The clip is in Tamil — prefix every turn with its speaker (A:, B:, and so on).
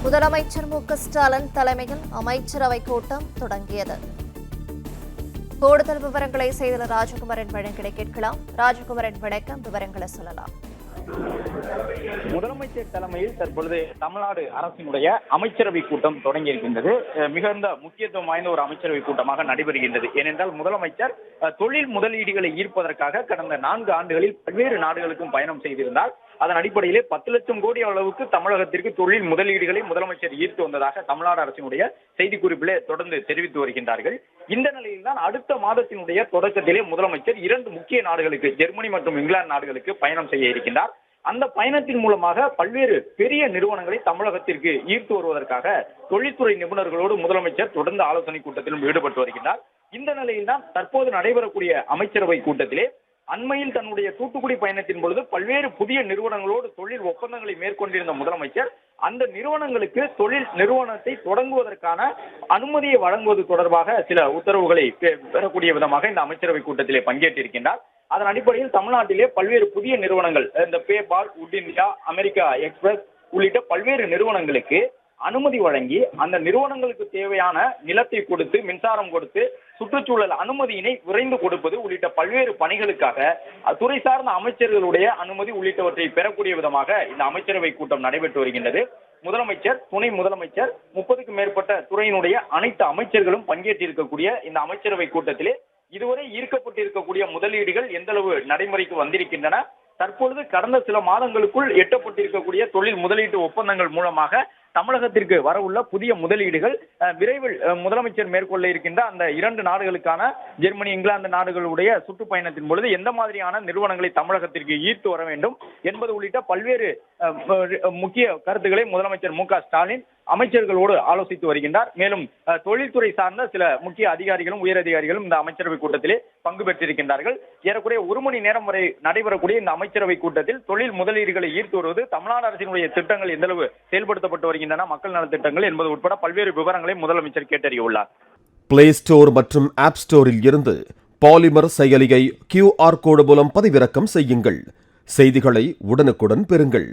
A: முதலமைச்சர் மு.க.ஸ்டாலின் தலைமையில் அமைச்சரவை கூட்டம் தொடங்கியது. கூடுதல் விவரங்களை செய்தியாளர் ராஜகுமாரன் வழங்கிட கேட்கலாம். ராஜகுமாரன் வணக்கம், விவரங்களை சொல்லலாம்.
B: முதலமைச்சர் தலைமையில் தற்பொழுது தமிழ்நாடு அரசினுடைய அமைச்சரவை கூட்டம் தொடங்கி இருக்கின்றது. மிகுந்த முக்கியத்துவம் வாய்ந்த ஒரு அமைச்சரவை கூட்டமாக நடைபெறுகின்றது. ஏனென்றால் முதலமைச்சர் தொழில் முதலீடுகளை ஈர்ப்பதற்காக கடந்த 4 ஆண்டுகளில் பல்வேறு நாடுகளுக்கும் பயணம் செய்திருந்தார். அதன் அடிப்படையிலே 10 லட்சம் கோடி அளவுக்கு தமிழகத்திற்கு தொழில் முதலீடுகளை முதலமைச்சர் ஈர்த்து வந்ததாக தமிழ்நாடு அரசினுடைய செய்திக்குறிப்பிலே தொடர்ந்து தெரிவித்து வருகின்றார்கள். இந்த நிலையில்தான் அடுத்த மாதத்தினுடைய தொடக்கத்திலே முதலமைச்சர் 2 முக்கிய நாடுகளுக்கு, ஜெர்மனி மற்றும் இங்கிலாந்து நாடுகளுக்கு பயணம் செய்ய இருக்கின்றார். அந்த பயணத்தின் மூலமாக பல்வேறு பெரிய நிறுவனங்களை தமிழகத்திற்கு ஈர்த்து வருவதற்காக தொழில்துறை நிபுணர்களோடு முதலமைச்சர் தொடர்ந்து ஆலோசனை கூட்டத்திலும் ஈடுபட்டு வருகின்றார். இந்த நிலையில்தான் தற்போது நடைபெறக்கூடிய அமைச்சரவை கூட்டத்திலே அண்மையில் தன்னுடைய தூத்துக்குடி பயணத்தின் பொழுது பல்வேறு புதிய நிறுவனங்களோடு தொழில் ஒப்பந்தங்களை மேற்கொண்டிருந்த முதலமைச்சர் அந்த நிறுவனங்களுக்கு தொழில் நிறுவனத்தை தொடங்குவதற்கான அனுமதியை வழங்குவது தொடர்பாக சில உத்தரவுகளை பெறக்கூடிய விதமாக இந்த அமைச்சரவை கூட்டத்திலே பங்கேற்றிருக்கின்றார். அதன் அடிப்படையில் தமிழ்நாட்டிலே பல்வேறு புதிய நிறுவனங்கள், இந்த பேபால், உட் இந்தியா, அமெரிக்கா எக்ஸ்பிரஸ் உள்ளிட்ட பல்வேறு நிறுவனங்களுக்கு அனுமதி வழங்கி அந்த நிறுவனங்களுக்கு தேவையான நிலத்தை கொடுத்து, மின்சாரம் கொடுத்து, சுற்றுச்சூழல் அனுமதியினை விரைந்து கொடுப்பது உள்ளிட்ட பல்வேறு பணிகளுக்காக துறை சார்ந்த அமைச்சர்களுடைய அனுமதி உள்ளிட்டவற்றை பெறக்கூடிய விதமாக இந்த அமைச்சரவை கூட்டம் நடைபெற்று வருகின்றது. முதலமைச்சர், துணை முதலமைச்சர், 30க்கும் மேற்பட்ட துறையினுடைய அனைத்து அமைச்சர்களும் பங்கேற்றிருக்கக்கூடிய இந்த அமைச்சரவை கூட்டத்திலே இதுவரை ஈர்க்கப்பட்டிருக்கக்கூடிய முதலீடுகள் எந்த அளவு நடைமுறைக்கு வந்திருக்கின்றன, தற்பொழுது கடந்த சில மாதங்களுக்குள் எட்டப்பட்டிருக்கக்கூடிய தொழில் முதலீட்டு ஒப்பந்தங்கள் மூலமாக தமிழகத்திற்கு வரவுள்ள புதிய முதலீடுகள் விரைவில் முதலமைச்சர் மேற்கொள்ள இருக்கின்ற அந்த 2 நாடுகளுக்கான ஜெர்மனி, இங்கிலாந்து நாடுகளுடைய சுற்றுப்பயணத்தின் பொழுது எந்த மாதிரியான நிறுவனங்களை தமிழகத்திற்கு ஈர்த்து வர வேண்டும் என்பது உள்ளிட்ட பல்வேறு முக்கிய கருத்துக்களை முதலமைச்சர் மு.க.ஸ்டாலின் அமைச்சர்களோடு ஆலோசித்து வருகின்றார். மேலும் தொழில்துறை சார்ந்த சில முக்கிய அதிகாரிகளும் உயரதிகாரிகளும் இந்த அமைச்சரவை கூட்டத்திலே பங்கு பெற்றிருக்கின்றார்கள். ஏறக்குறைய 1 மணி நேரம் வரை நடைபெறக்கூடிய இந்த அமைச்சரவை கூட்டத்தில் தொழில் முதலீடுகளை ஈர்த்து வருவது, தமிழ்நாடு அரசினுடைய திட்டங்கள் எந்த அளவு செயல்படுத்தப்பட்டு வருகின்றன, மக்கள் நல திட்டங்கள் என்பது உட்பட பல்வேறு விவரங்களை முதலமைச்சர் கேட்டறிய உள்ளார்.
C: பிளே ஸ்டோர் மற்றும் ஆப் ஸ்டோரில் இருந்து பாலிமர் செயலியை QR கோடு மூலம் பதிவிறக்கம் செய்யுங்கள். செய்திகளை உடனுக்குடன் பெறுங்கள்.